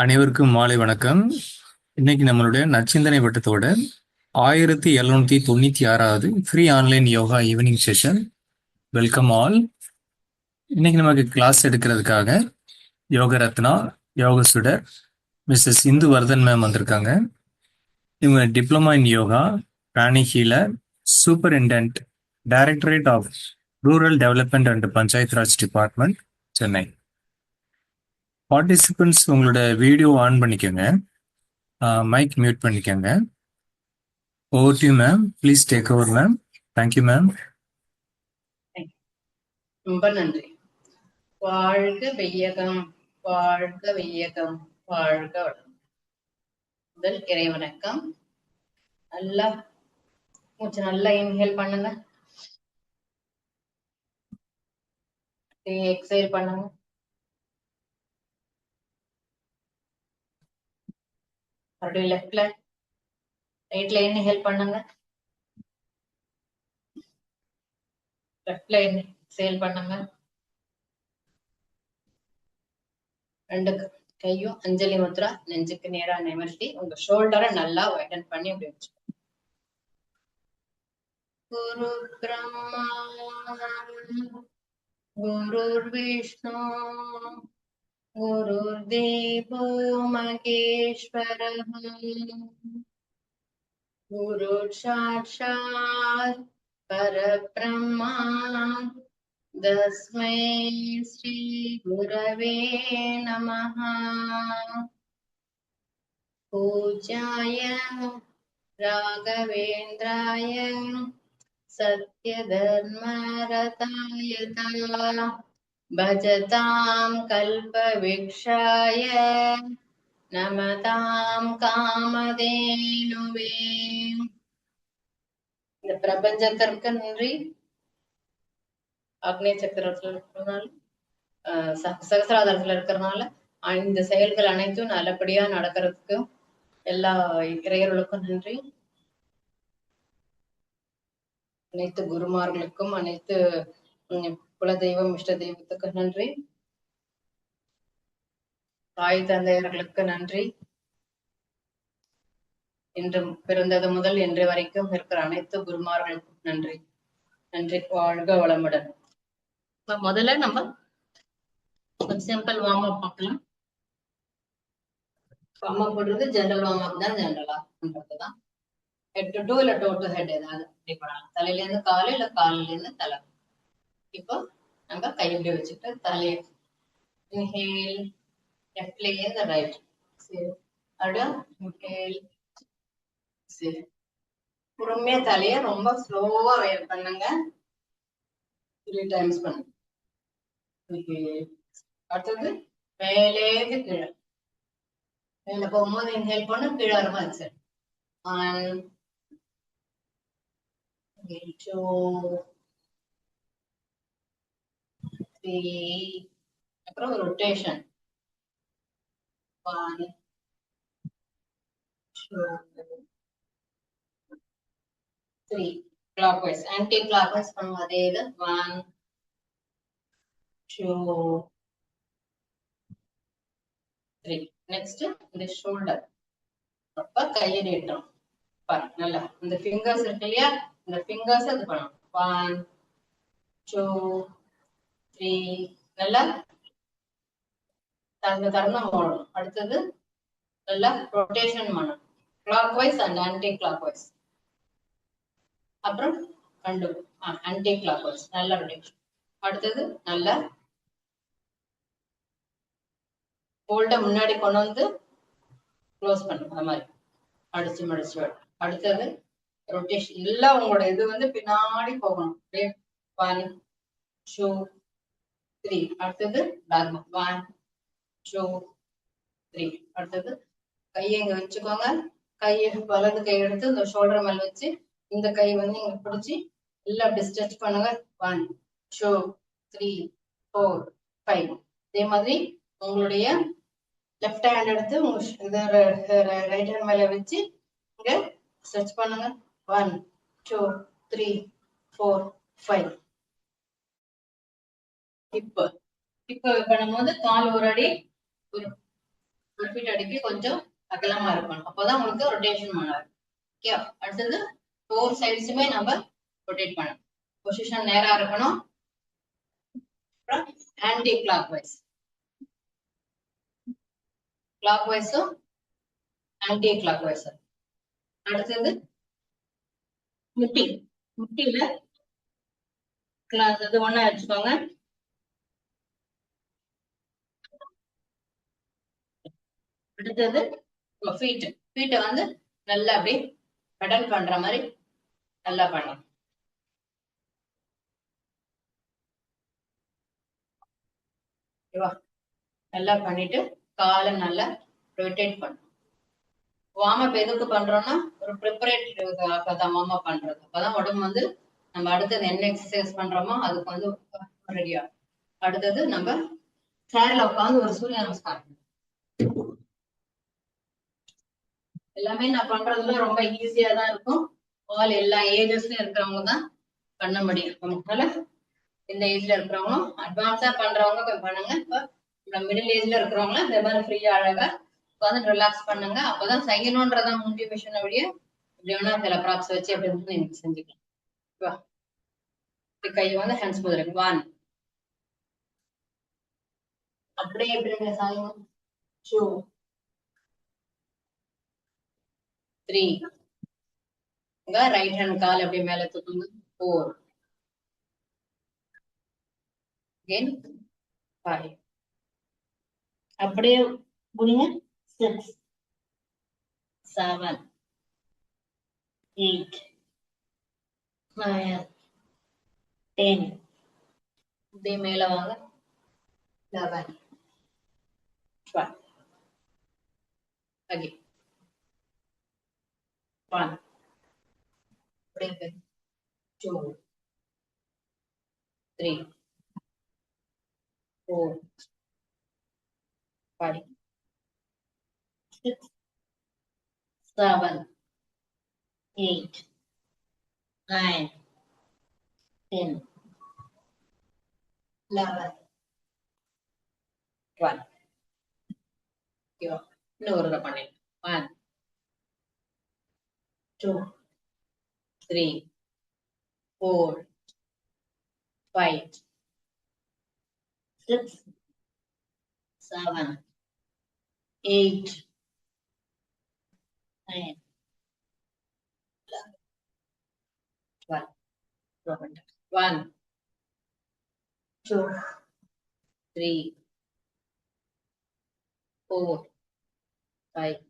அனைவருக்கும் மாலை வணக்கம். இன்னைக்கு நம்மளுடைய நச்சிந்தனை வட்டத்தோட 1796வது free online yoga evening session. Welcome all. இன்னைக்கு நமக்கு கிளாஸ் எடுக்கிறதுக்காக யோக ரத்னா, யோக சுடர், மிஸ்ஸஸ் இந்து வர்தன் மேம் வந்திருக்காங்க. இவங்க diploma in yoga, Rani healer, superintendent, directorate of rural development and panchayat raj department, Chennai. Participants உங்களோட வீடியோ ஆன் பண்ணிக்கோங்க, மைக் மியூட் பண்ணிக்கோங்க. Over to you, ma'am. Please take over, ma'am. Thank you, ma'am. ரொம்ப நன்றி. வாழ்க வையகம், வாழ்க வையகம், வாழ்க வளம். முதல் இறை வணக்கம். நல்லா மூச்சு நல்லா இன்ஹேல் பண்ணுங்க, எக்ஸைல் பண்ணுங்க. மறுபடியும் லெஃப்ட்ல ரைட்ல இன்ஹேல் பண்ணுங்க, லெஃப்ட்ல எக்ஸைல் பண்ணுங்க. ரெண்டு கையும் அஞ்சலி முத்ரா, நெஞ்சுக்கு நேரா நிமிர்த்தி உங்க ஷோல்டரை நல்லா வைடன் பண்ணி அப்படி வச்சு. குரு பிரம்மா குருர் விஷ்ணு गुरुर्देवो महेश्वरः गुरुर्साक्षात् परब्रह्मा तस्मै श्री गुरवे नमः। पूज्याय राघवेन्द्राय सत्यधर्मरताय भजतां कल्पवृक्षाय नमतां कामधेनुवे। இந்த பிரபஞ்சத்திற்கு நன்றி, அக்னி சக்கரத்துல இருக்கிறதுனால, சகசிராதாரத்துல இருக்கிறதுனால இந்த செயல்கள் அனைத்தும் நல்லபடியா நடக்கிறதுக்கு எல்லா இறையர்களுக்கும் நன்றி. அனைத்து குருமார்களுக்கும், அனைத்து குலதெய்வம் இஷ்ட தெய்வத்துக்கு நன்றி, தாய் தந்தையர்களுக்கு நன்றி. இன்று பிறந்தது முதல் இன்று வரைக்கும் இருக்கிற அனைத்து குருமார்களுக்கும் நன்றி. நன்றி, வாழ்க வளமுடன். முதல்ல நம்ம சிம்பிள் வார்ம் அப் பார்க்கலாம். வார்ம் அப் பண்றது ஜெனரல் வார்ம் அப் தான், ஜெனரலா பண்றதுதான். ஹெட் டு டூ இல்ல டோ டு ஹெட் ஏதாவது இப்படி பண்ணலாம். தலையில இருந்து காலு இல்ல காலில இருந்து தலை. இப்போ நம்ம கை இப்படி வச்சுட்டு தலையை இன்ஹேல், லெஃப்ட்ல இருந்து ரைட், சரி, அப்படியே இன்ஹேல், சரி, பொறுமையா தலைய ரொம்ப ஸ்லோவா வேர் பண்ணுங்க, 3 டைம்ஸ் பண்ணுங்க. அடுத்தது மேலேந்து கீழே, மேல போகும்போது இன்ஹேல் பண்ணு, கீழே வரும்போது சரி, 1 2 3, அப்புறம் ரொட்டேஷன் 1 2 3, clockwise, anti clockwise பண்ணுவோம். அதே இது 1 2 3. நெக்ஸ்ட் இந்த ஷோல்டர், அப்ப கையை நீட்டணும் பாருங்க. நல்லா இந்த ஃபிங்கர்ஸ் இருக்கு இல்லையா, இந்த ஃபிங்கர்ஸ் இது பண்ணணும். 1 2 3, நல்லா தரணும் ஓடணும். அடுத்தது நல்லா ரொட்டேஷன் பண்ணணும், கிளாக்வைஸ் அண்ட் ஆன்டி கிளாக்வைஸ். அப்புறம் கண்டு ஆன்டி கிளாக்வைஸ், நல்லா ரொட்டேஷன். அடுத்தது நல்லா ஹோல்ட முன்னாடி கொண்டு வந்து க்ளோஸ் பண்ணுங்க, அந்த மாதிரி அடிச்சு மடிச்சு. அடுத்தது ரொட்டேஷன், எல்லாம் உங்களோட இது வந்து பின்னாடி போகணும். 1 2 3. அடுத்தது பேக் 1 2 3. அடுத்தது கையை இங்க வச்சுக்கோங்க, கையை வலது கை எடுத்து இந்த ஷோல்டர் மேல வச்சு இந்த கை வந்து இங்க பிடிச்சி எல்லாம் அப்படி ஸ்ட்ரெச் பண்ணுங்க. 1 2 3 4 5. இதே மாதிரி உங்களுடைய லெஃப்ட் ஹேண்ட் எடுத்து உங்க ரைட் ஹேண்ட் மேல வச்சு இங்க ஸ்ட்ரெச் பண்ணுங்க. 1 2 3 4 5. இப்போ பண்ணும்போது கால் ஒரு அடி ஒரு ஃபீட் அடிக்கு கொஞ்சம் அகலமா இருக்கணும். அப்போதான் உங்களுக்கு ரொட்டேஷன் பண்ணாது. ஓகே, அடுத்தது 4 சைட்ஸுமே நம்ம ரொட்டேட் பண்ணணும். பொசிஷன் நேரா இருக்கணும். ஆன்டி கிளாக் வைஸ், கிளாக் வைஸும் ஆன்டி கிளாக் வைஸ். அடுத்தது முட்டி, முட்டியில கிளாஸ் இது ஒண்ணா வச்சுக்கோங்க. அடுத்தது ஃபீட்டை வந்து நல்லா அப்படி பெடல் பண்ற மாதிரி நல்லா பண்ணணும். ஓகேவா? நல்லா பண்ணிட்டு காலை நல்லா ரொட்டேட் பண்ணணும். வார்ம் அப் எதுக்கு பண்றோம்னா ஒரு ப்ரிப்பரேட்டரிக்காக தான் வார்ம் அப் பண்றது. அப்பதான் உடம்பு வந்து நம்ம அடுத்தது என்ன எக்ஸசைஸ் பண்றோமோ அதுக்கு வந்து ரெடியா. அடுத்தது நம்ம சேர்ல உட்காந்து ஒரு சூரிய நமஸ்காரம். எல்லாமே நான் பண்றதுல ரொம்ப ஈஸியா தான் இருக்கும். எல்லா ஏஜஸ்லயும் இருக்கிறவங்க தான் பண்ண முடியும். அதனால இந்த ஏஜ்ல இருக்கிறவங்களும் அட்வான்ஸா பண்றவங்க கொஞ்சம் பண்ணுங்க. இப்போ மிடில் ஏஜ்ல இருக்கிறவங்க இந்த மாதிரி ஃப்ரீயா அழகா உட்காந்து ரிலாக்ஸ் பண்ணுங்க. அப்பதான் செய்யணும்ன்றதான் மோட்டிவேஷனை விட இப்படி வேணா சில ப்ராப்ஸ் வச்சு அப்படி வந்து நீங்க செஞ்சுக்கலாம். கை வந்து ஹேண்ட்ஸ் முதல் 1 அப்படியே எப்படி சாயும் 2 3 ரைட் ஹேண்ட் கால் அப்படியே மேல தூக்குங்க 4 again 5 அப்படியே புடிங்க 6 7 8 9 10 அப்படியே மேல வாங்க 11 12 again 1 அப்படியே 2 3 4 5 6 7 8 9 10 11 12 ஓகேவா? இன்னும் ஒரு பண்ணிடலாம். 1 2 3 4 5 6 7 8 9 12 1 2 3 4 5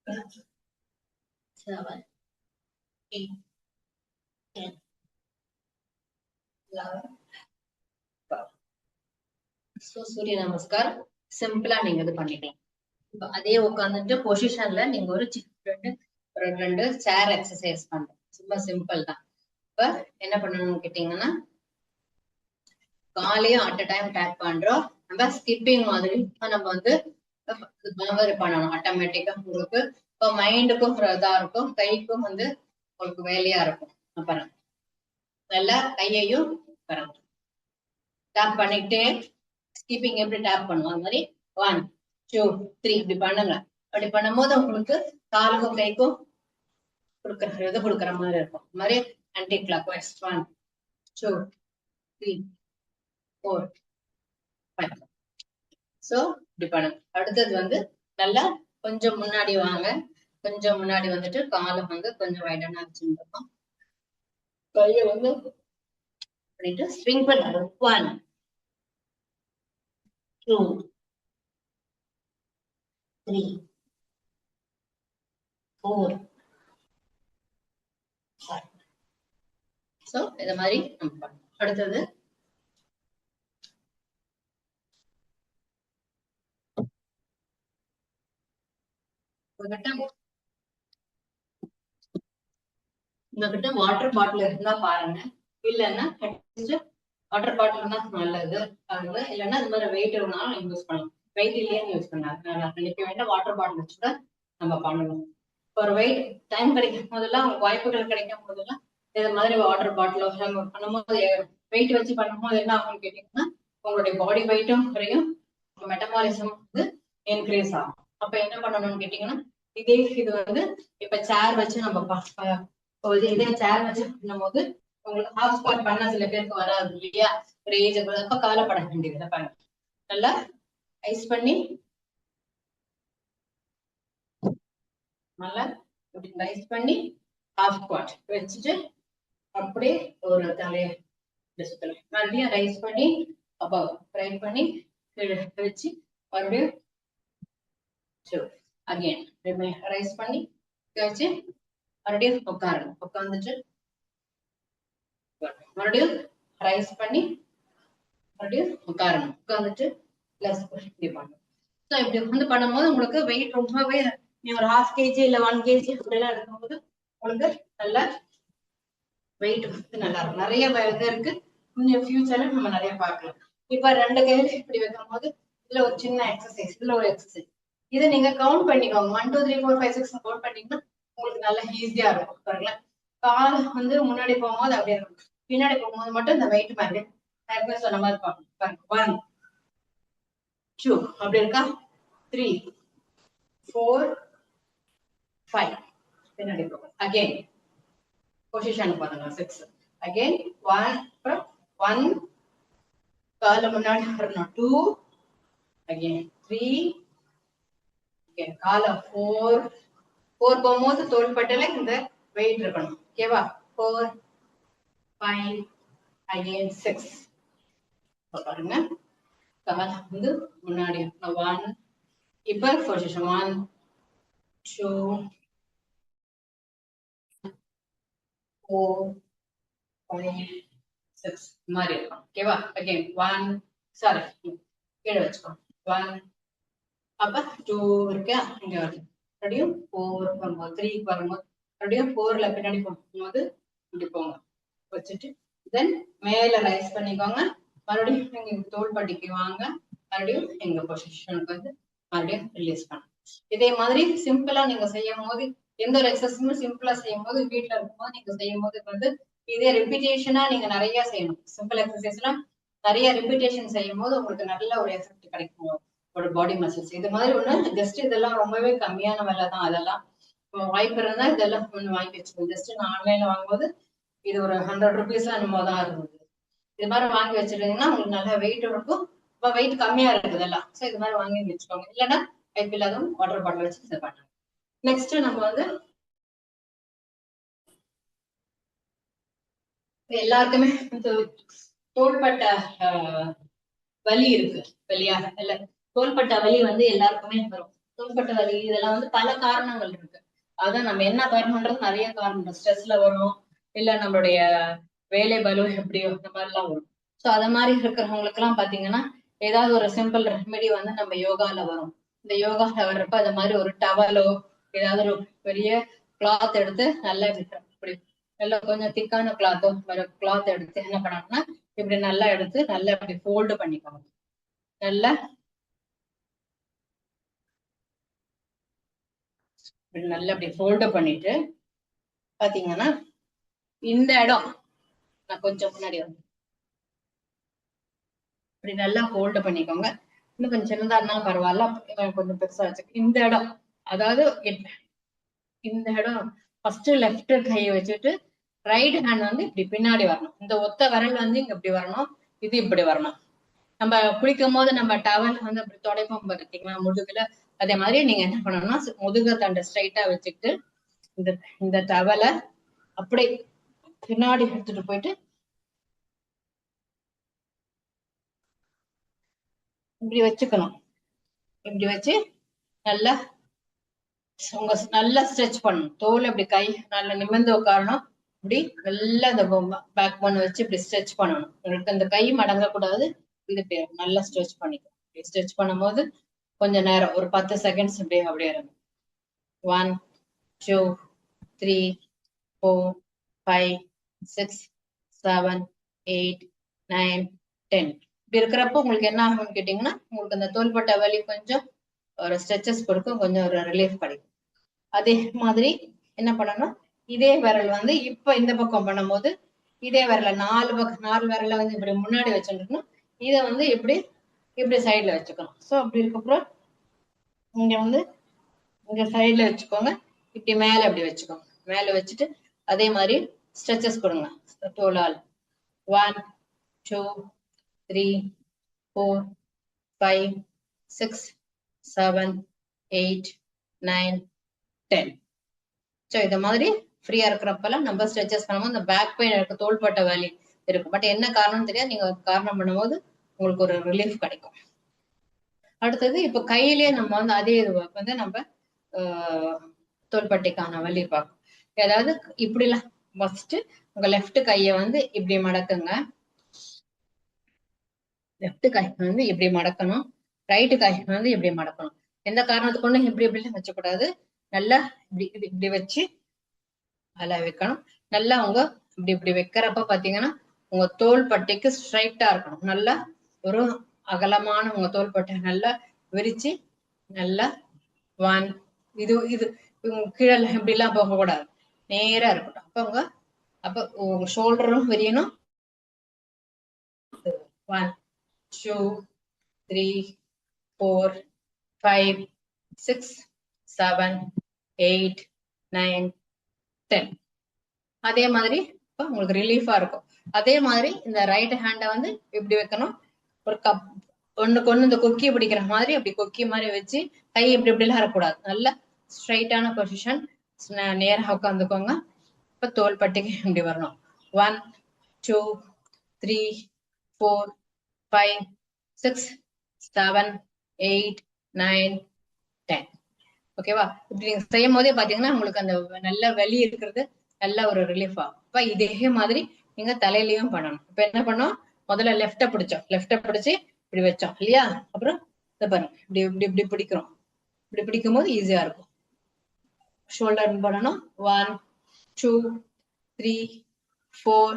6 7 8 10 11 12. ஸோ சூரிய நமஸ்கார் சிம்பிளா நீங்க இது பண்ணிக்கலாம். இப்போ அதே உட்காந்துட்டு பொசிஷன்ல நீங்க ஒரு ரெண்டு சேர் எக்ஸசைஸ் பண்றோம். ரொம்ப சிம்பிள் தான். இப்ப என்ன பண்ணணும்னு கேட்டீங்கன்னா காலையும் அட் அ டைம் டேப் பண்றோம். நம்ம ஸ்கிப்பிங் மாதிரி நம்ம வந்து பண்ணணும். ஆட்டோமேட்டிக்கா உங்களுக்கு இப்போ மைண்டுக்கும் இதா இருக்கும், கைக்கும் வந்து உங்களுக்கு வேலையா இருக்கும். அப்புறம் நல்லா கையையும் டேப் பண்ணிக்கிட்டே ஸ்கிப்பிங் எப்படி டேப் பண்ணுவோம் அது மாதிரி 1 2 3 இப்படி பண்ணுங்க. அப்படி பண்ணும்போது உங்களுக்கு காலுக்கும் கைக்கும் கொடுக்குற மாதிரி இருக்கும். இந்த மாதிரி ஆன்டி கிளாக் வைஸ் 1 2 3 4 5. சோ இப்படி பண்ணுங்க. அடுத்தது வந்து நல்லா கொஞ்சம் முன்னாடி வாங்க. கொஞ்சம் முன்னாடி வந்துட்டு காலை வந்து கொஞ்சம் வைடனா வச்சுருக்கோம். கையை வந்து அப்படின்ட்டு ஸ்விங் பண்ணுங்க. 1 2 3 4 5. சோ இந்த மாதிரி நம்ம பண்ணணும். அடுத்தது உங்ககிட்ட வாட்டர் பாட்டில் இருந்தா பாருங்க. இல்லைன்னா வாட்டர் பாட்டில் தான் நல்லது. அது இல்லைன்னா இந்த மாதிரி வெயிட் இருந்தாலும் யூஸ் பண்ணலாம். வெயிட் இல்லையான்னு யூஸ் பண்ணாங்க. நினைக்க வேண்டாம், வாட்டர் பாட்டில் வச்சுக்கூட நம்ம பண்ணணும். ஒரு வெயிட் டைம் கிடைக்கும் போதெல்லாம், வாய்ப்புகள் கிடைக்கும் போதெல்லாம் இது மாதிரி வாட்டர் பாட்டில் நம்ம பண்ணும்போது வெயிட் வச்சு பண்ணும்போது என்ன ஆகும்னு கேட்டீங்கன்னா உங்களுடைய பாடி வெயிட்டும் குறையும், மெட்டபாலிசம் வந்து இன்க்ரீஸ் ஆகும். அப்ப என்ன பண்ணணும்னு கேட்டீங்கன்னா, இது வந்து இப்ப சேர் வச்சு நம்ம இதே சேர் வச்சு பண்ணும்போது உங்களுக்கு ஹாஃப் ஸ்குவாட் பண்ண சில பேருக்கு வராது இல்லையா, ஒரு ஏஜ் அப்ப கவலைப்பட வேண்டியதுல பாருங்க. நல்லா ஐஸ் பண்ணி நல்லா ஐஸ் பண்ணி ஹாஃப் ஸ்குவாட் வச்சுட்டு அப்படியே ஒரு தலையை மறுபடியும் ரைஸ் பண்ணி அப்போ ஃப்ரை பண்ணி வச்சு மறுபடியும் அகைன் ரைஸ் பண்ணி வச்சு மறுபடியும் உட்காரணும். உட்காந்துட்டு மறுபடியும் ரைஸ் பண்ணி மறுபடியும் உட்காரணும். உட்காந்துட்டு பிளஸ் இப்படி பண்ணணும். ஸோ இப்படி வந்து பண்ணும்போது உங்களுக்கு வெயிட் ரொம்பவே நீ ஒரு 1/2 kg இல்ல 1 kg அப்படிலாம் எடுக்கும்போது உங்களுக்கு நல்ல வெயிட் வந்து நல்லா இருக்கும். நிறைய இது இருக்கு, கொஞ்சம் ஃபியூச்சர்ல நம்ம நிறைய பார்க்கலாம். இப்ப 2 கையில இப்படி வைக்கும் போது இதுல ஒரு சின்ன எக்ஸசைஸ், இதுல ஒரு எக்ஸசைஸ், இதை நீங்க கவுண்ட் பண்ணிக்கோங்க. 1 2 3 4 5 6 கவுண்ட் பண்ணீங்கன்னா உங்களுக்கு நல்லா ஈஸியா இருக்கும். பாருங்களேன், கால் வந்து முன்னாடி போகும்போது அப்படியே இருக்கும், பின்னாடி போகும்போது மட்டும் இந்த வெயிட் மாதிரி நான் சொன்ன மாதிரி பாருங்க. 1 2 அப்படி இருக்கா, 3 4 5 பின்னாடி போகும். அகைன் பொசிஷன் பாருங்க 6 அகைன் 1 1 கால முன்னாடி வரணும், 2 அகைன் 3 அகைன் கால 4 போகும்போது தோள்பட்டையில இந்த வெயிட் இருக்கணும். ஓகேவா, 4 5 அகைன் 6 பாருங்க. கால வந்து முன்னாடி 1 இப்ப பொசிஷன் 1 2 4 5 6 மாதிரி இருக்கும். ஓகேவா, அகைன் 1 சாரி கீழே வச்சுக்கோ 1 அப்ப 2 இருக்கா, இங்க வருது மறுபடியும் 4 வரும்போது 3 வரும்போது மறுபடியும் 4ல பின்னாடி போகும்போது இப்படி போங்க வச்சுட்டு தென் மேல ரைஸ் பண்ணிக்கோங்க. மறுபடியும் எங்க தோள்பட்டிக்கு வாங்க, மறுபடியும் எங்க பொசிஷனுக்கு வந்து மறுபடியும் ரிலீஸ் பண்ணுங்க. இதே மாதிரி சிம்பிளா நீங்க செய்யும் போது, எந்த ஒரு எக்ஸசைஸும் சிம்பிளா செய்யும் போது வீட்டுல இருக்கும்போது நீங்க செய்யும் போது வந்து இதே ரிப்பீட்டேஷனா நீங்க நிறைய செய்யணும். சிம்பிள் எக்ஸசைஸ் எல்லாம் நிறைய ரிப்பீட்டேஷன் செய்யும் போது உங்களுக்கு நல்ல ஒரு எஃபெக்ட் கிடைக்கும் ஒரு பாடி மசில்ஸ். இது மாதிரி ஒண்ணு ஜஸ்ட் இதெல்லாம் ரொம்பவே கம்மியான விலை தான். அதெல்லாம் வாய்ப்பு இருந்தா இதெல்லாம் கொஞ்சம் வாங்கி வச்சுக்கோங்க. ஜஸ்ட் நான் ஆன்லைன்ல வாங்கும்போது இது ஒரு 100 rupees என்னமோ தான் இருந்தது. இது மாதிரி வாங்கி வச்சிருந்தீங்கன்னா உங்களுக்கு நல்ல வெயிட் இருக்கும். இப்ப வெயிட் கம்மியா இருக்குது எல்லாம். ஸோ இது மாதிரி வாங்கி வச்சுக்கோங்க. இல்லைன்னா பைப் இல்லாதவங்க வாட்டர் பாட்டில் வச்சு இதை பண்ணுங்க. நெக்ஸ்ட் நம்ம வந்து எல்லாருக்குமே தோள்பட்ட வலி இருக்கு இல்லையா, இல்ல தோள்பட்ட வலி வந்து எல்லாருக்குமே வரும். தோள்பட்ட வலி இதெல்லாம் வந்து பல காரணங்கள் இருக்கு. அதான் நம்ம என்ன காரணம்ன்றது நிறைய காரணம், ஸ்ட்ரெஸ்ல வரும், இல்ல நம்மளுடைய வேலை பலு எப்படியோ இந்த மாதிரி எல்லாம் வரும். ஸோ அத மாதிரி இருக்கிறவங்களுக்கு எல்லாம் பாத்தீங்கன்னா ஏதாவது ஒரு சிம்பிள் ரெமெடி வந்து நம்ம யோகால வரும். இந்த யோகால வர்றப்ப அது மாதிரி ஒரு டவலோ ஏதாவது ஒரு பெரிய கிளாத் எடுத்து நல்லா இப்படி நல்லா கொஞ்சம் திக்கான கிளாத்தோ கிளாத் எடுத்து என்ன பண்ணணும்னா இப்படி நல்லா எடுத்து நல்லா இப்படி ஃபோல்டு பண்ணிக்கணும். நல்லா நல்லா இப்படி ஃபோல்டு பண்ணிட்டு பாத்தீங்கன்னா இந்த இடம் நான் கொஞ்சம் முன்னாடி வந்து இப்படி நல்லா ஹோல்டு பண்ணிக்கோங்க. இன்னும் கொஞ்சம் சின்னதா இருந்தாலும் பரவாயில்ல, கொஞ்சம் பெருசா வச்சு இந்த இடம், அதாவது இந்த இடம் ஃபர்ஸ்ட் லெஃப்ட் கையை வச்சுட்டு ரைட் ஹேண்ட் வந்து இப்படி பின்னாடி வரணும். இந்த ஒத்த விரல் வந்து இங்க இப்படி வரணும், இது இப்படி வரணும். நம்ம குளிக்கும் போது நம்ம டவல் வந்து அப்படி துடைப்போம் பார்த்தீங்களா முதுகுல, அதே மாதிரி நீங்க என்ன பண்ணணும்னா முதுக தண்டை ஸ்ட்ரைட்டா வச்சுக்கிட்டு இந்த டவலை அப்படியே பின்னாடி எடுத்துட்டு போயிட்டு இப்படி வச்சுக்கணும். இப்படி வச்சு நல்லா உங்க நல்லா ஸ்ட்ரெச் பண்ணணும். தோல் அப்படி கை நல்லா நிமிர்ந்து உட்காரணும். இப்படி நல்லா இந்த பேக் போன் வச்சு இப்படி ஸ்ட்ரெச் பண்ணணும். உங்களுக்கு அந்த கை மடங்க கூடாது. இது நல்லா ஸ்ட்ரெச் பண்ணிக்கணும். ஸ்ட்ரெச் பண்ணும் போது கொஞ்ச நேரம் ஒரு 10 செகண்ட்ஸ் அப்படியே இருக்கும். 1 2 3 4 5 6 7 8 9 10 இப்படி இருக்கிறப்போ உங்களுக்கு என்ன ஆகும்னு கேட்டீங்கன்னா உங்களுக்கு அந்த தோள்பட்டை வலி கொஞ்சம் ஒரு ஸ்ட்ரெச்சஸ் கொடுக்கும், கொஞ்சம் ஒரு ரிலீஃப் கிடைக்கும். அதே மாதிரி என்ன பண்ணணும், இதே விரல் வந்து இப்ப இந்த பக்கம் பண்ணும்போது இதே விரல 4 விரல வந்து இப்படி முன்னாடி வச்சுருக்கணும். இதை வந்து இப்படி இப்படி சைட்ல வச்சுக்கணும். ஸோ அப்படி இருக்கப்பறம் இங்க வந்து இங்க சைட்ல வச்சுக்கோங்க. இப்படி மேல அப்படி வச்சுக்கோங்க. மேல வச்சுட்டு அதே மாதிரி ஸ்ட்ரெச்சஸ் கொடுங்க. தோளால் 1 2 3 4 5 6 7 8 9 10. ஸோ இந்த மாதிரி ஃப்ரீயா இருக்கிறப்பெல்லாம் நம்ம ஸ்ட்ரெச்சஸ் பண்ணும்போது இந்த பேக் பெயின் இருக்க தோள்பட்ட வலி இருக்கும். பட் என்ன காரணம் தெரியாது. நீங்க காரணம் பண்ணும்போது உங்களுக்கு ஒரு ரிலீஃப் கிடைக்கும். அடுத்தது இப்ப கையிலேயே நம்ம வந்து அதே இது வந்து நம்ம தோள்பட்டைக்கான வலி பார்க்கும். அதாவது இப்படிலாம் ஃபர்ஸ்ட் உங்க லெஃப்ட் கையை வந்து இப்படி மடக்குங்க. லெஃப்ட் கை வந்து இப்படி மடக்கணும். ரைட்டு கை வந்து இப்படி மடக்கணும். எந்த காரணத்துக்கு கொண்டு இப்படி இப்படிலாம் வச்சக்கூடாது. நல்லா இப்படி இப்படி வச்சு நல்லா வைக்கணும். நல்லா உங்க இப்படி இப்படி வைக்கிறப்ப பாத்தீங்கன்னா உங்க தோள்பட்டைக்கு ஸ்ட்ரைட்டா இருக்கணும். நல்லா ஒரு அகலமான உங்க தோள்பட்டை நல்லா விரிச்சு நல்லா இது இது கீழே இப்படி எல்லாம் போக கூடாது. நேரா இருக்கட்டும். அப்ப உங்க ஷோல்டரும் விரியணும். 1 2 3 4 5 6 7 8 9 10. அதே மாதிரி உங்களுக்கு ரிலீஃபா இருக்கும். அதே மாதிரி இந்த ரைட் ஹேண்டை வந்து இப்படி வைக்கணும். ஒரு கப் ஒண்ணுக்கு ஒண்ணு இந்த கொக்கி பிடிக்கிற மாதிரி அப்படி கொக்கி மாதிரி வச்சு கை இப்படி இப்படிலாம் இருக்கக்கூடாது. நல்ல ஸ்ட்ரைட்டான பொசிஷன். நேராக உட்காந்துக்கோங்க. இப்ப தோள்பட்டைக்கு இப்படி வரணும். 1 2 3 4 5 6 7 8 9 10. ஓகேவா? இப்படி நீங்க செய்யும் போதே பாத்தீங்கன்னா உங்களுக்கு அந்த நல்ல வலி இருக்கிறது நல்ல ஒரு ரிலீஃப் ஆகும். இப்ப இதே மாதிரி நீங்க தலையிலயும் பண்ணணும். இப்ப என்ன பண்ணோம்? முதல்ல லெஃப்ட பிடிச்சோம். லெஃப்ட பிடிச்சு இப்படி வச்சோம் இல்லையா? அப்புறம் இதை பாருங்க இப்படி இப்படி இப்படி பிடிக்கிறோம். இப்படி பிடிக்கும் போது ஈஸியா இருக்கும். ஷோல்டர் பண்ணணும். 1 2 3 4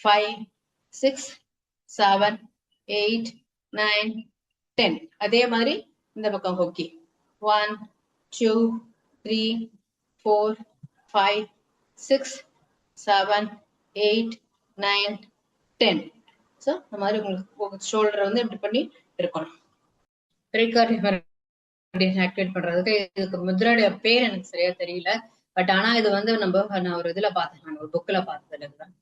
5 6 7 8 9 10. அதே மாதிரி இந்த பக்கம் கொக்கி 1 2 3 4 5 6 7 8 9 10. ஸோ இந்த மாதிரி உங்களுக்கு ஷோல்டர் வந்து இப்படி பண்ணி இருக்கணும். ஆக்டிவேட் பண்றதுக்கு இதுக்கு முத்ராடைய பேர் எனக்கு சரியா தெரியல. பட் ஆனா இது வந்து நான் ஒரு இதுல பார்த்தேன். நான் ஒரு புக்ல பார்த்ததுல இருந்தேன்.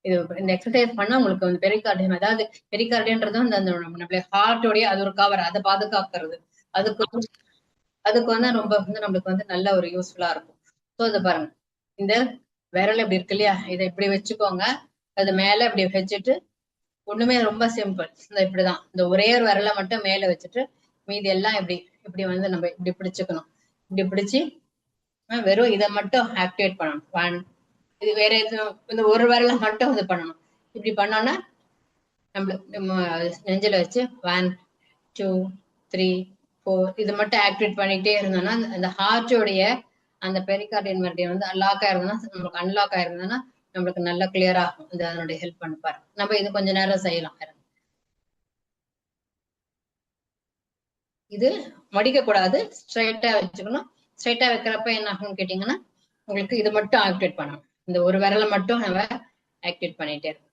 இது இந்த எக்ஸசைஸ் பண்ணா உங்களுக்கு வந்து பெரிகார்டியம், அதாவது பெரிகார்டியன்றது அந்த நம்மளுடைய ஹார்ட்டோடைய அது ஒரு கவர், அதை பாதுகாக்கிறது. அதுக்கு வந்து ரொம்ப வந்து நம்மளுக்கு வந்து நல்ல ஒரு யூஸ்ஃபுல்லா இருக்கும். ஸோ இதை பாருங்க, இந்த விரல் இப்படி இருக்கு இல்லையா, இதை இப்படி வச்சுக்கோங்க. அது மேல இப்படி வச்சுட்டு ஒண்ணுமே ரொம்ப சிம்பிள். இந்த இப்படிதான் இந்த ஒரே ஒரு விரலை மட்டும் மேல வச்சுட்டு மீதி எல்லாம் இப்படி வந்து நம்ம இப்படி பிடிச்சுக்கணும். இப்படி பிடிச்சு வெறும் இதை மட்டும் ஆக்டிவேட் பண்ணணும். இது வேற எதுவும் இந்த ஒரு விரலை மட்டும் இது பண்ணணும். இப்படி பண்ணோம்னா நம்ம நெஞ்சில வச்சு 1 2 3 4 இது மட்டும் ஆக்டிவேட் பண்ணிட்டே இருந்தோம்னா அந்த ஹார்ட்டோடைய அந்த பெரிகார்டியல் மெரிடியன் வந்து லாக் ஆயிருந்தோம்னா, நமக்கு அன்லாக் ஆயிருந்தோம்னா நம்மளுக்கு நல்லா கிளியர் ஆகும். இந்த அதனுடைய ஹெல்ப் பண்ணிப்பாரு. நம்ம இது கொஞ்ச நேரம் செய்யலாம். இது மடிக்க கூடாது, ஸ்ட்ரைட்டா வச்சுக்கணும். ஸ்ட்ரைட்டா வைக்கிறப்ப என்ன ஆகும்னு கேட்டீங்கன்னா உங்களுக்கு இது மட்டும் ஆக்டிவேட் பண்ணணும். இந்த ஒரு விரலை மட்டும் நம்ம ஆக்டிவேட் பண்ணிட்டே இருக்கோம்.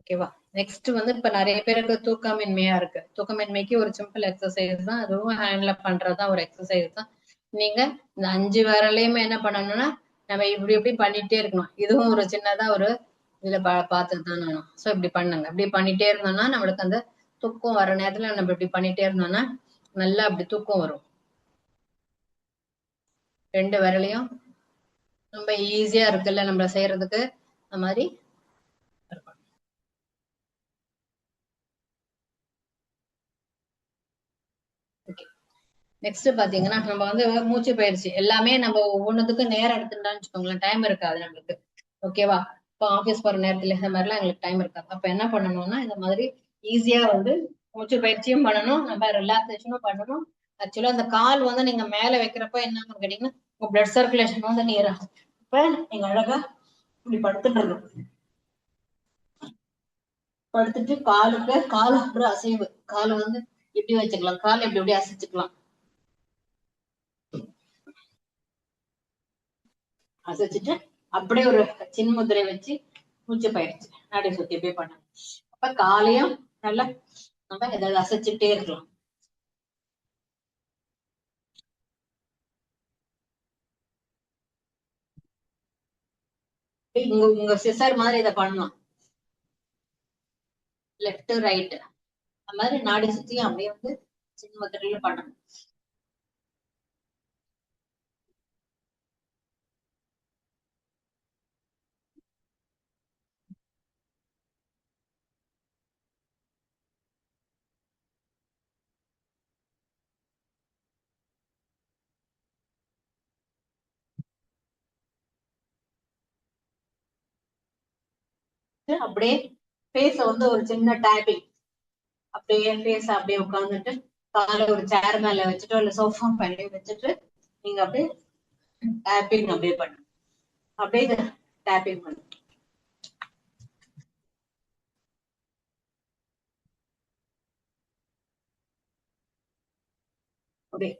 ஓகேவா? நெக்ஸ்ட் வந்து இப்ப நிறைய பேருக்கு தூக்கமின்மையா இருக்கு. தூக்கமின்மைக்கு ஒரு சிம்பிள் எக்ஸசைஸ் தான், அதுவும் ஹேண்ட்ல பண்றதுதான் ஒரு எக்ஸசைஸ் தான். நீங்க இந்த 5 விரலையுமே என்ன பண்ணணும்னா நம்ம இப்படி இப்படி பண்ணிட்டே இருக்கணும். இதுவும் ஒரு சின்னதா ஒரு இதுல பார்த்துட்டு தான் நானும். ஸோ இப்படி பண்ணுங்க. இப்படி பண்ணிட்டே இருந்தோம்னா நம்மளுக்கு அந்த தூக்கம் வர நேரத்துல நம்ம இப்படி பண்ணிட்டே இருந்தோம்னா நல்லா அப்படி தூக்கம் வரும். 2 விரலையும் ரொம்ப ஈஸியா இருக்குல்ல நம்ம செய்யறதுக்கு. அந்த மாதிரி நெக்ஸ்ட் பாத்தீங்கன்னா நம்ம வந்து மூச்சு பயிற்சி எல்லாமே நம்ம ஒவ்வொன்றுத்துக்கு நேரம் எடுத்துட்டான்னு வச்சுக்கோங்களேன், டைம் இருக்காது நம்மளுக்கு. ஓகேவா? இப்போ ஆஃபீஸ் போற நேரத்துல இந்த மாதிரிலாம் எங்களுக்கு டைம் இருக்காது. அப்ப என்ன பண்ணணும்னா இந்த மாதிரி ஈஸியா வந்து மூச்சு பயிற்சியும் பண்ணணும், நம்ம ரிலாக்ஸேஷனும் பண்ணணும். ஆக்சுவலா அந்த கால் வந்து நீங்க மேல வைக்கிறப்ப என்ன கேட்டீங்கன்னா உங்க பிளட் சர்க்குலேஷன் வந்து நேராகும். இப்ப நீங்க அழகா இப்படி படுத்துட்டு இருக்கணும். படுத்துட்டு கால் அப்புறம் அசைவு, காலை வந்து இப்படி வச்சுக்கலாம், கால் எப்படி எப்படி அசைச்சுக்கலாம். அசைச்சிட்டு அப்படியே ஒரு சின்முத்திரை வச்சு மூச்சு பயிற்சி நாடி சுத்தி போய் பண்ணணும். அப்ப காலையும் நல்லா நம்ம ஏதாவது அசைச்சுட்டே இருக்கலாம். உங்க சிசர் மாதிரி இதை பண்ணலாம், லெஃப்ட் ரைட் அந்த மாதிரி நாடி சுத்தியும் அப்படியே வந்து சின்முத்திரையில பண்ணணும். அப்படியே ஃபேஸ வந்து ஒரு சின்ன டேப்பிங், அப்படியே ஃபேஸ் அப்படியே உட்கார்ந்துட்டு காலை ஒரு சேர் மேல வச்சுட்டோ இல்ல சோஃபா மேலே வச்சுட்டு நீங்க அப்படியே டேப்பிங் அப்படியே பண்ணு, அப்படியே டேப்பிங் பண்ணு. அப்படியே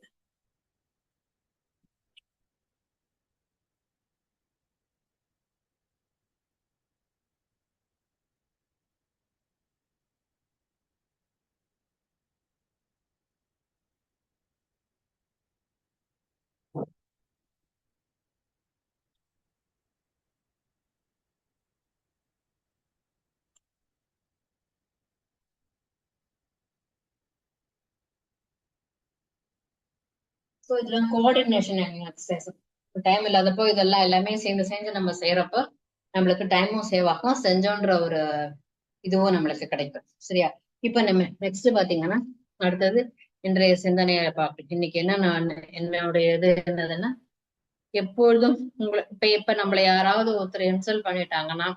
ஸோ இதுல கோஆர்டினேஷன் எக்ஸசைஸ். டைம் இல்லாதப்போ இதெல்லாம் எல்லாமே சேர்ந்து சேர்ந்து நம்ம செய்யறப்ப நம்மளுக்கு டைமும் சேவ் ஆகும், செஞ்சோன்ற ஒரு இதுவும் நம்மளுக்கு கிடைக்கும். சரியா? இப்ப நம்ம நெக்ஸ்ட் பாத்தீங்கன்னா அடுத்தது இன்றைய சிந்தனையை பார்க்கணும். இன்னைக்கு என்ன நான் என்னுடைய இது என்னதுன்னா, எப்பொழுதும் உங்களை இப்ப நம்மள யாராவது ஒருத்தர் இன்சல்ட் பண்ணிட்டாங்கன்னா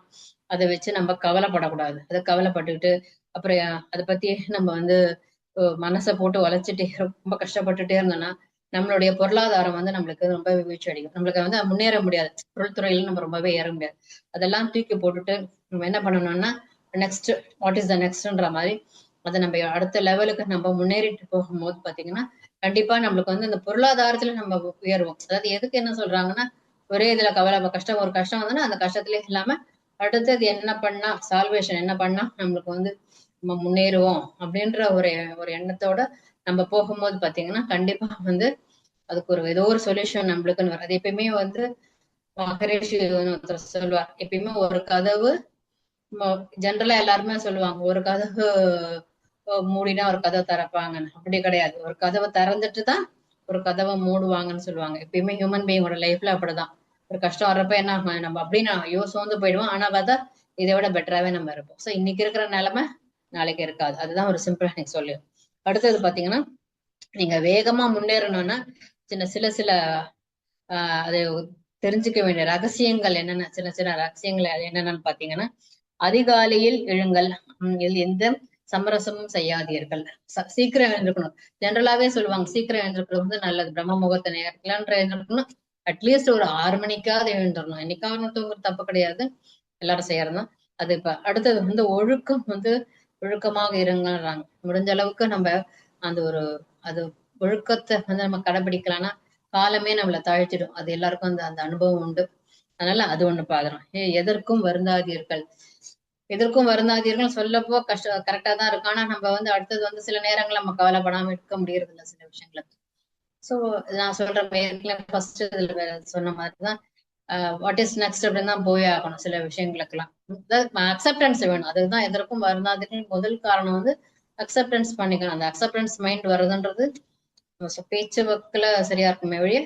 அதை வச்சு நம்ம கவலைப்படக்கூடாது. அதை கவலைப்பட்டுக்கிட்டு அப்புறம் அதை பத்தி நம்ம வந்து மனசை போட்டு உழைச்சிட்டே ரொம்ப கஷ்டப்பட்டுட்டே இருந்தோம்னா நம்மளுடைய பொருளாதாரம் வந்து நம்மளுக்கு ரொம்ப வீழ்ச்சி அடிக்கும். நம்மளுக்கு வந்து முன்னேற முடியாது, தொழில்துறையில நம்ம ரொம்பவே ஏற முடியாது. அதெல்லாம் தூக்கி போட்டுட்டு நம்ம என்ன பண்ணணும்னா நெக்ஸ்ட் வாட் இஸ் த நெக்ஸ்ட்ன்ற மாதிரி அதை நம்ம அடுத்த லெவலுக்கு நம்ம முன்னேறிட்டு போகும்போது பாத்தீங்கன்னா கண்டிப்பா நம்மளுக்கு வந்து இந்த பொருளாதாரத்துல நம்ம உயர்வோம். அதாவது எதுக்கு என்ன சொல்றாங்கன்னா, ஒரே இதுல கவலை கஷ்டம் ஒரு கஷ்டம் வந்தோன்னா அந்த கஷ்டத்திலே இல்லாம அடுத்தது என்ன பண்ணா சால்வேஷன் என்ன பண்ணா நம்மளுக்கு வந்து நம்ம முன்னேறுவோம் அப்படின்ற ஒரு எண்ணத்தோட நம்ம போகும்போது பாத்தீங்கன்னா கண்டிப்பா வந்து அதுக்கு ஏதோ ஒரு சொல்யூஷன் நம்மளுக்குன்னு வரும். அது எப்பயுமே வந்து மகரிஷி ஒருத்தர் சொல்லுவார், எப்பயுமே ஒரு கதவு ஜென்ரலா எல்லாருமே சொல்லுவாங்க ஒரு கதவு மூடினா ஒரு கதவை திறப்பாங்கன்னு. அப்படி கிடையாது, ஒரு கதவை திறந்துட்டு தான் ஒரு கதவை மூடுவாங்கன்னு சொல்லுவாங்க. எப்பயுமே ஹியூமன் பீயிங்கோட லைஃப்ல அப்படிதான். ஒரு கஷ்டம் வர்றப்ப என்ன நம்ம அப்படின்னு சோர்ந்து போயிடுவோம், ஆனா பார்த்தா இதை விட பெட்டராவே நம்ம இருப்போம். சோ இன்னைக்கு இருக்கிற நிலைமை நாளைக்கு இருக்காது. அதுதான் ஒரு சிம்பிளா எனக்கு சொல்லு. அடுத்தது பாத்தீங்கன்னா நீங்க வேகமா முன்னேறணும்னா சில சில அதை தெரிஞ்சுக்க வேண்டிய ரகசியங்கள் என்னென்ன, சில சில ரகசியங்கள் என்னென்னு பாத்தீங்கன்னா, அதிகாலையில் எழுங்கள், இதில் எந்த சமரசமும் செய்யாதீர்கள், சீக்கிரம் எழுந்திருக்கணும். ஜென்ரலாவே சொல்லுவாங்க சீக்கிரம் எழுந்திருக்கிறது வந்து நல்லது, பிரம்ம முகூர்த்த நேரத்துலன்ற எழுந்திருக்கணும். அட்லீஸ்ட் ஒரு 6 மணிக்காவது எழுந்துடணும். என்னைக்காவது தூங்குறது தப்பு கிடையாது, எல்லாரும் செய்யறதுதான். அது இப்ப அடுத்தது வந்து ஒழுக்கம் வந்து ஒழுக்கமாக இருங்கன்றாங்க. முடிஞ்ச அளவுக்கு நம்ம அந்த அது ஒழுக்கத்தை வந்து நம்ம கடைபிடிக்கலாம்னா காலமே நம்மளை தாழ்த்திடும். அது எல்லாருக்கும் அந்த அனுபவம் உண்டு. அதனால அது ஒண்ணு பாக்குறோம். எதற்கும் வருந்தாதீர்கள், எதற்கும் வருந்தாதீர்கள் சொல்லப்போ கரெக்டா தான் இருக்கும். ஆனா நம்ம வந்து அடுத்தது வந்து சில நேரங்கள் நம்ம கவலைப்படாம இருக்க முடியறது இல்லை சில விஷயங்களுக்கு. சோ நான் சொல்றேன் ஃபர்ஸ்ட் இதுல சொன்ன மாதிரிதான் வாட் இஸ் நெக்ஸ்ட் அப்படின்னு தான் போய் ஆகணும் சில விஷயங்களுக்கெல்லாம். அக்செப்டன்ஸ் வேணும், அதுதான் எதற்கும் வருந்தாதீர்கள் முதல் காரணம் வந்து அக்செப்டன்ஸ் பண்ணிக்கணும். அந்த அக்செப்டன்ஸ் மைண்ட் வருதுன்றது பேச்சு வக்குல சரியா இருக்குமே வழிய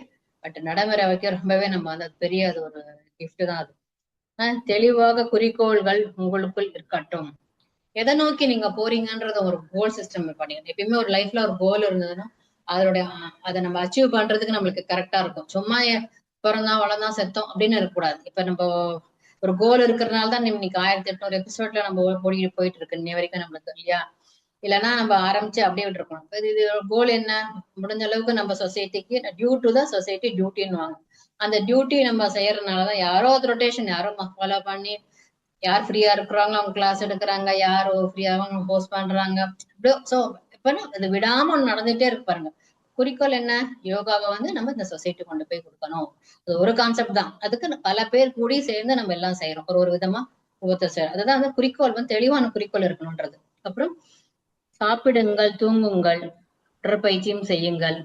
பட் நடைமுறை வைக்க ரொம்பவே நம்ம வந்து பெரிய அது ஒரு கிஃப்ட் தான் அது. தெளிவாக குறிக்கோள்கள் உங்களுக்குள் இருக்கட்டும். எதை நோக்கி நீங்க போறீங்கன்றத ஒரு கோல் சிஸ்டம் பண்ணிக்கணும். எப்பயுமே ஒரு லைஃப்ல ஒரு கோல் இருந்ததுன்னா அதோடைய அதை நம்ம அச்சீவ் பண்றதுக்கு நம்மளுக்கு கரெக்டா இருக்கும். சும்மா பிறந்தா வளர்ந்தான் செத்தோம் அப்படின்னு இருக்கக்கூடாது. இப்ப நம்ம ஒரு கோல் இருக்கிறதுனால தான் இன்னைக்கு 1800 எபிசோட்ல நம்ம ஓடிட்டு போயிட்டு இருக்கு இன்னை வரைக்கும் நம்மளுக்கு, இல்லையா? இல்லைன்னா நம்ம ஆரம்பிச்சு அப்படியே விட்டுருக்கணும். இது கோல் என்ன, முடிஞ்ச அளவுக்கு நம்ம சொசைட்டிக்கு டியூ டு த சொசைட்டி டியூட்டின்னு வாங்க. அந்த டியூட்டி நம்ம செய்யறதுனாலதான் யாரோ ரொட்டேஷன் யாரோ ஃபாலோ பண்ணி யார் ஃப்ரீயா இருக்கிறாங்களோ அவங்க கிளாஸ் எடுக்கிறாங்க, யார் ஃப்ரீயா அவங்க ஹோஸ்ட் பண்றாங்க. சோ இப்ப அது விடாம ஒண்ணு நடந்துட்டே இருக்கு பாருங்க. குறிக்கோள் என்ன? யோகாவை வந்து நம்ம இந்த சொசைட்டி கொண்டு போய் கொடுக்கணும். அது ஒரு கான்செப்ட் தான். அதுக்கு பல பேர் கூடி சேர்ந்து நம்ம எல்லாம் செய்யறோம். ஒரு ஒரு விதமா ஒவ்வொருத்தர் செய்யறோம். அதுதான் வந்து குறிக்கோள் வந்து தெளிவான குறிக்கோள் இருக்கணும்ன்றது. அப்புறம் சாப்பிடுங்கள், தூங்குங்கள், உடற்பயிற்சியும் செய்யுங்கள்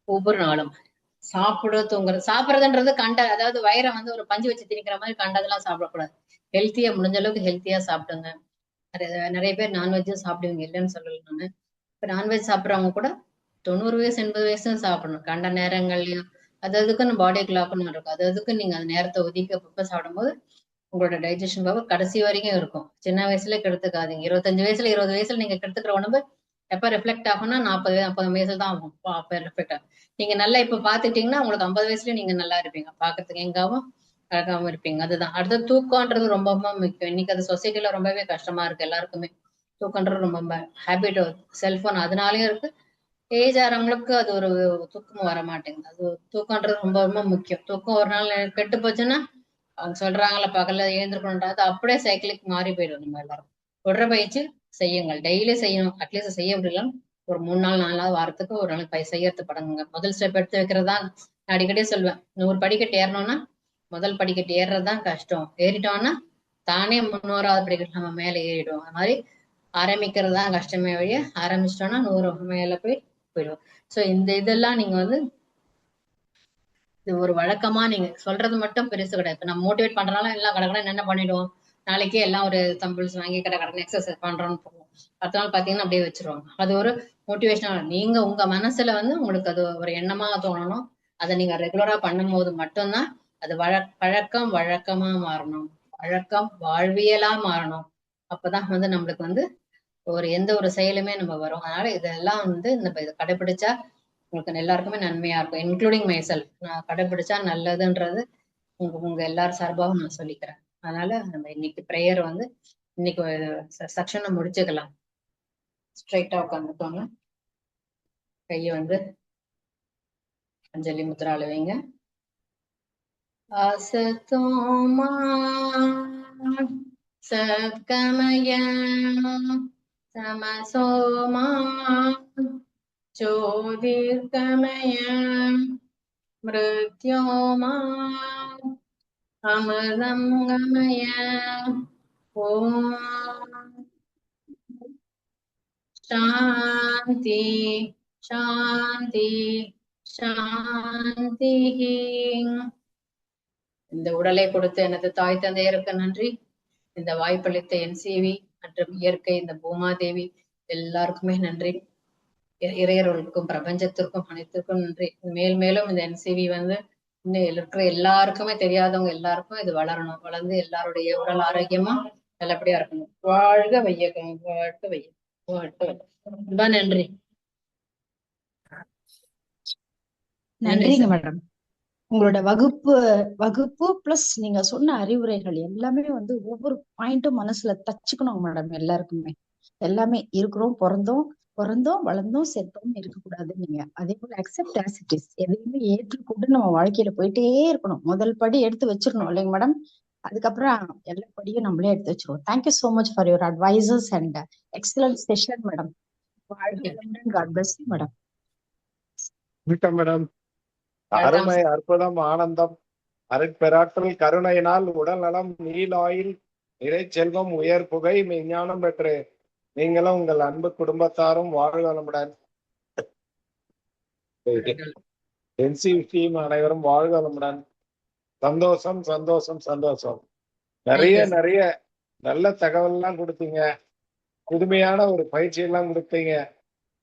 ஒவ்வொரு நாளும். தூங்குறது, சாப்பிடுறதுன்றது அதாவது வயிறை வந்து ஒரு பஞ்சு வச்சு திணிக்கிற மாதிரி கண்டதெல்லாம் சாப்பிடக்கூடாது. ஹெல்த்தியா, முடிஞ்ச அளவுக்கு ஹெல்த்தியா சாப்பிடுங்க. நிறைய பேர் நான்வெஜ்ஜும் சாப்பிடுவீங்க, இல்லைன்னு சொல்லல நானு. இப்ப நான்வெஜ் சாப்பிடுறவங்க கூட 90 வயசு 80 வயசு சாப்பிடணும். கண்ட நேரங்கள்லயும் அது அதுக்குன்னு பாடி கிளாக்னு இருக்கும். அது அதுக்கு நீங்க அந்த நேரத்தை ஒதுக்கி அப்பப்ப சாப்பிடும்போது உங்களோட டைஜஷன் பவர் கடைசி வரைக்கும் இருக்கும். சின்ன வயசுல கெடுத்துக்காதீங்க. 25 வயசுல 20 வயசுல நீங்க கெடுத்துக்கிற உடம்பு எப்ப ரிஃப்ளெக்ட் ஆகும்னா 40 50 வயசுல தான் ஆகும். அப்ப ரிஃப்ளெக்ட் ஆகும். நீங்க நல்லா இப்ப பாத்துட்டீங்கன்னா உங்களுக்கு 50 வயசுல நீங்க நல்லா இருப்பீங்க. பாக்குறதுக்கு எங்காவும் அழகாவும் இருப்பீங்க. அதுதான். அடுத்த தூக்கம்ன்றது ரொம்ப ரொம்ப முக்கியம். இன்னைக்கு அது சொசைட்டில ரொம்பவே கஷ்டமா இருக்கு எல்லாருக்குமே. தூக்கம்ன்றது ரொம்ப ஹேபிட். செல்போன் அதனாலயும் இருக்கு. ஏஜ் ஆறவங்களுக்கு அது ஒரு தூக்கம் வர மாட்டேங்குது. அது தூக்கம்ன்றது ரொம்ப ரொம்ப முக்கியம். தூக்கம் ஒரு நாள் கெட்டு போச்சுன்னா அவங்க சொல்றாங்கல்ல பகல்ல எழுந்திருக்கணும்ன்றது அப்படியே சைக்கிளிக் மாறி போயிடும். நம்ம எல்லாரும் உடற்பயிற்சி செய்யுங்கள், டெய்லி செய்யணும். அட்லீஸ்ட் செய்ய முடியல ஒரு 3 நாள் 4 நாள் வாரத்துக்கு ஒரு நாள் செய்யறது படங்குங்க. முதல் ஸ்டெப் எடுத்து வைக்கிறதா நான் அடிக்கடி சொல்லுவேன். 100 படிக்கட்டு ஏறணும்னா முதல் படிக்கட்டு ஏறுறதுதான் கஷ்டம். ஏறிட்டோம்னா தானே 300வது படிக்கட்டு நம்ம மேல ஏறிடுவோம். அது மாதிரி ஆரம்பிக்கிறது தான் கஷ்டமே வழிய ஆரம்பிச்சிட்டோம்னா 100 மேல போயிடுவோம். சோ இந்த இதெல்லாம் நீங்க வந்து இது ஒரு வழக்கமா நீங்க சொல்றது மட்டும் பெருசு கிடையாது. இப்ப நம்ம மோட்டிவேட் பண்றதுனால எல்லாம் கடற்கடன் என்ன பண்ணிடுவோம், நாளைக்கே எல்லாம் ஒரு தம்பிள்ஸ் வாங்கி கடற்கடன் எக்ஸசைஸ் பண்றோம்னு போவோம். அடுத்த நாள் பாத்தீங்கன்னா அப்படியே வச்சிருவாங்க. அது ஒரு மோட்டிவேஷனல். நீங்க உங்க மனசுல வந்து உங்களுக்கு அது ஒரு எண்ணமா தோணணும். அதை நீங்க ரெகுலரா பண்ணும் போது மட்டும்தான் அது பழக்கம் வழக்கமா மாறணும். வழக்கம் வாழ்வியலா மாறணும். அப்பதான் வந்து நம்மளுக்கு வந்து எந்த ஒரு செயலுமே நம்ம வரும். அதனால இதெல்லாம் வந்து நம்ம இதை கடைபிடிச்சா உங்களுக்கு எல்லாருக்குமே நன்மையா இருக்கும். Including my self. நான் கடைபிடிச்சா நல்லதுன்றது உங்க உங்க எல்லாரும் சார்பாகவும் நான் சொல்லிக்கிறேன். அதனால நம்ம இன்னைக்கு ப்ரேயர் வந்து இன்னைக்கு செக்ஷனை முடிச்சுக்கலாம். ஸ்ட்ரைட்டா உட்காந்துக்கோங்க. கையை வந்து அஞ்சலி முத்ரால வைங்க. அசதோமா சத்கமய தமசோமா ஜோதிர்கமய மிருத்யோமா அமிர்தம் கமய. ஓம் சாந்தி சாந்தி சாந்தி. இந்த உடலை கொடுத்த எனது தாய் தந்தையருக்கு நன்றி. இந்த வாய்ப்பளித்த NCV மற்றும் இயற்கை, இந்த பூமாதேவி எல்லாருக்குமே நன்றி. இறையர்களுக்கும் பிரபஞ்சத்திற்கும் அனைத்திற்கும் நன்றி. மேல் மேலும் இந்த NCV வந்து இன்னும் இருக்கிற எல்லாருக்குமே தெரியாதவங்க எல்லாருக்கும் இது வளரணும். வளர்ந்து எல்லாருடைய உடல் ஆரோக்கியமா நல்லபடியா இருக்கணும். வாழ்க வையகம், வாழ்க வையகம், வாழ்க வையகம். ரொம்ப நன்றி. நன்றி நன்றிங்க சார். மேடம். உங்களோட வகுப்பு பிளஸ் நீங்க சொன்ன அறிவுரைகள் எல்லாமே வந்து ஒவ்வொரு பாயிண்ட்டும் மனசுல தச்சுக்கணும் மேடம். எல்லாருக்குமே எல்லாமே இருக்கிறோம், பிறந்தோம் வளர்ந்தோம் செத்தோம் இருக்கக்கூடாது. நீங்க அதே போல அக்செப்ட் ஆஸ் இட் இஸ், எதையுமே ஏற்றுக்கொண்டு நம்ம வாழ்க்கையில போயிட்டே இருக்கணும். முதல் படி எடுத்து வச்சிடணும் இல்லைங்க மேடம். அதுக்கப்புறம் எல்லா படியும் நம்மளே எடுத்து வச்சிருவோம். Thank you so much for your advices and excellent session madam. God bless you madam. Madam, அருமை, அற்புதம், ஆனந்தம், அருட்பெராற்றல் கருணையினால் உடல் நலம், நீலாயில், இறை செல்வம், உயர் புகை, மெய்ஞானம் பெற்று நீங்களும் உங்கள் அன்பு குடும்பத்தாரும் வாழ்க வளமுடன். NCV டீம் அனைவரும் வாழ்க வளமுடன். சந்தோஷம் சந்தோஷம் சந்தோஷம். நிறைய நல்ல தகவல் எல்லாம் கொடுத்தீங்க. புதுமையான ஒரு பயிற்சி எல்லாம் கொடுத்தீங்க.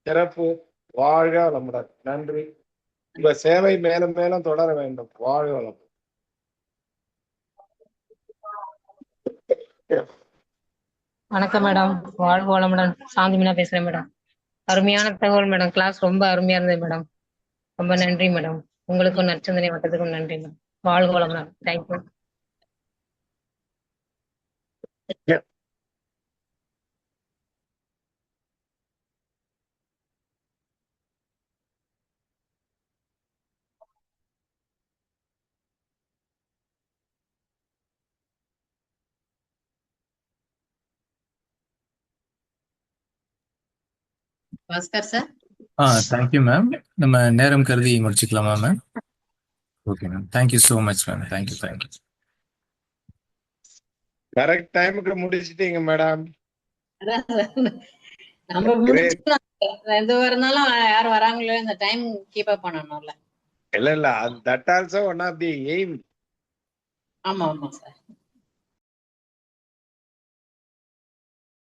சிறப்பு. வாழ்க வளமுடன். நன்றி. உங்க சேவை மேலும் மேலும் தொடர வேண்டும். வாழ்க வளம். வணக்கம் மேடம். வாழ்க வளமுடன். சாந்தி மீனா பேசுறேன் மேடம். அருமையான தகவல் மேடம். கிளாஸ் ரொம்ப அருமையா இருந்தது மேடம். ரொம்ப நன்றி மேடம். உங்களுக்கும் நற்சிந்தனை வட்டத்துக்கும் நன்றி மேடம். வாழ்க வளமுடன். Thank you. Bhaskar sir. Thank you ma'am. நம்ம நேரம் கருதி முடிச்சுக்கலாமா ma'am? Okay ma'am. Thank you so much ma'am. Thank you. Correct டைமுக்கு முடிச்சிட்டீங்க மேடம். அதான் sir. நம்ம முடிச்சுக்கலாம். எது வரனாலும் யார் வராங்களோ இந்த டைம் கீப் அப் பண்ணணும்ல. இல்ல that also one of the aim. ஆமா சார்.